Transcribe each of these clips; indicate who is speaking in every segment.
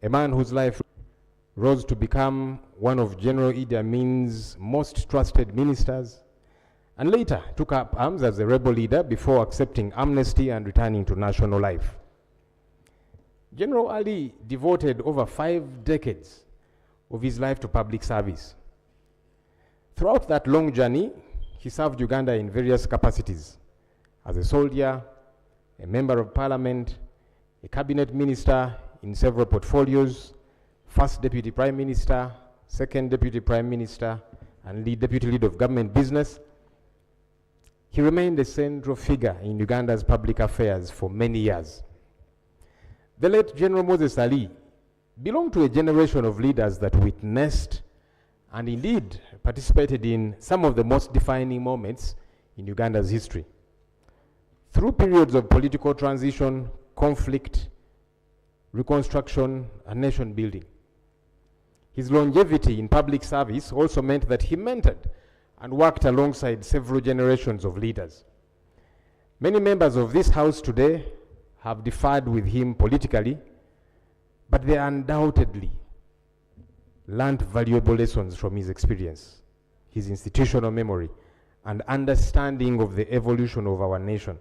Speaker 1: a man whose life rose to become one of General Idi Amin's most trusted ministers, and later took up arms as a rebel leader before accepting amnesty and returning to national life. General Ali devoted over 5 decades of his life to public service. Throughout that long journey, he served Uganda in various capacities: as a soldier, a member of parliament, a cabinet minister in several portfolios, first deputy prime minister, second deputy prime minister, and deputy lead of government business. He remained a central figure in Uganda's public affairs for many years. The late General Moses Ali belonged to a generation of leaders that witnessed and indeed participated in some of the most defining moments in Uganda's history. Through periods of political transition, conflict, reconstruction, and nation building. His longevity in public service also meant that he mentored and worked alongside several generations of leaders. Many members of this House today have differed with him politically, but they undoubtedly learned valuable lessons from his experience, his institutional memory, and understanding of the evolution of our nation.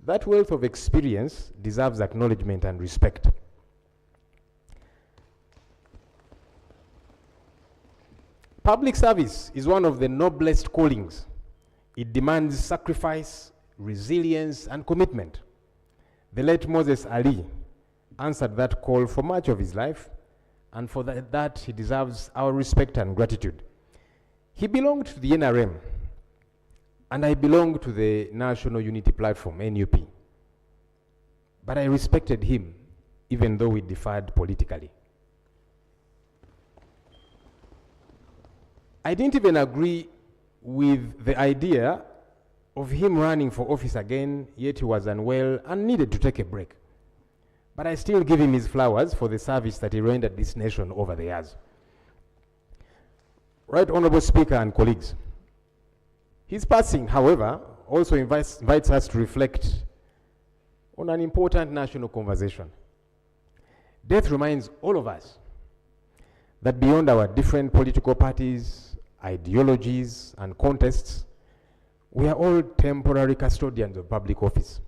Speaker 1: That wealth of experience deserves acknowledgement and respect. Public service is one of the noblest callings. It demands sacrifice, resilience, and commitment. The late Moses Ali answered that call for much of his life, and for that he deserves our respect and gratitude. He belonged to the NRM, and I belong to the National Unity Platform, NUP. But I respected him, even though we differed politically. I didn't even agree with the idea of him running for office again, yet he was unwell and needed to take a break. But I still give him his flowers for the service that he rendered this nation over the years. Right Honorable Speaker and colleagues, his passing, however, also invites us to reflect on an important national conversation. Death reminds all of us that beyond our different political parties, ideologies, and contests, we are all temporary custodians of public office.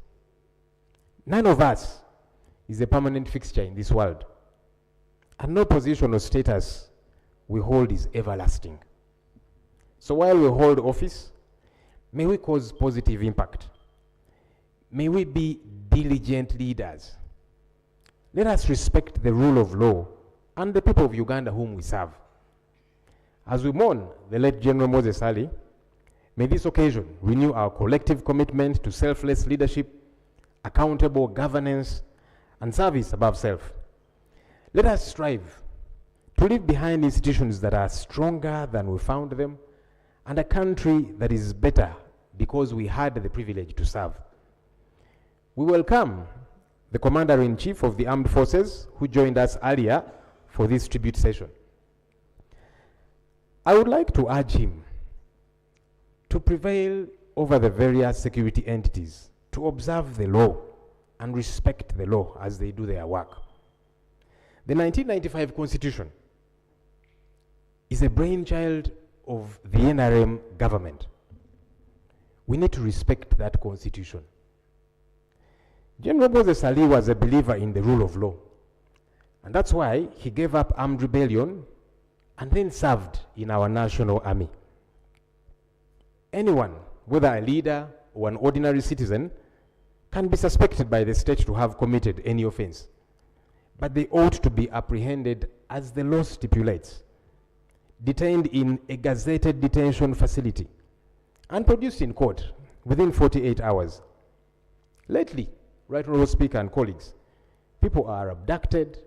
Speaker 1: None of us is a permanent fixture in this world, and no position or status we hold is everlasting. So while we hold office, may we cause positive impact. May we be diligent leaders. Let us respect the rule of law and the people of Uganda whom we serve. As we mourn the late General Moses Ali, may this occasion renew our collective commitment to selfless leadership, accountable governance, and service above self. Let us strive to leave behind institutions that are stronger than we found them, and a country that is better because we had the privilege to serve. We welcome the Commander-in-Chief of the Armed Forces, who joined us earlier for this tribute session. I would like to urge him to prevail over the various security entities, to observe the law and respect the law as they do their work. The 1995 Constitution is a brainchild of the NRM government. We need to respect that Constitution. General Moses Ali was a believer in the rule of law, and that's why he gave up armed rebellion and then served in our national army. Anyone, whether a leader or an ordinary citizen, can be suspected by the state to have committed any offense, but they ought to be apprehended as the law stipulates, detained in a gazetted detention facility, and produced in court within 48 hours. Lately, Right Honorable Speaker and colleagues, people are abducted,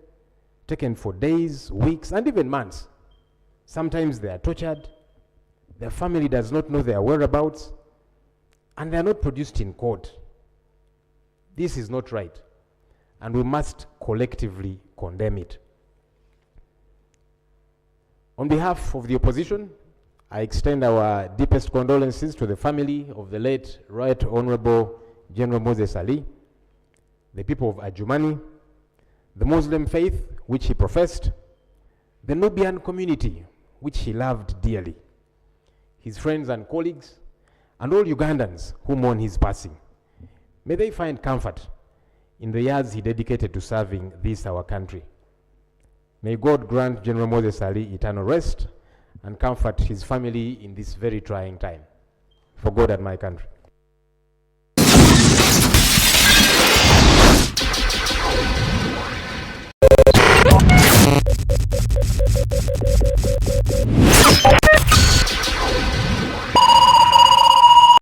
Speaker 1: taken for days, weeks, and even months. Sometimes they are tortured, their family does not know their whereabouts, and they are not produced in court. This is not right, and we must collectively condemn it. On behalf of the opposition, I extend our deepest condolences to the family of the late Right Honorable General Moses Ali, the people of Adjumani, the Muslim faith which he professed, the Nubian community, which he loved dearly, his friends and colleagues, and all Ugandans who mourn his passing. May they find comfort in the years he dedicated to serving this our country. May God grant General Moses Ali eternal rest and comfort his family in this very trying time. For God and my country.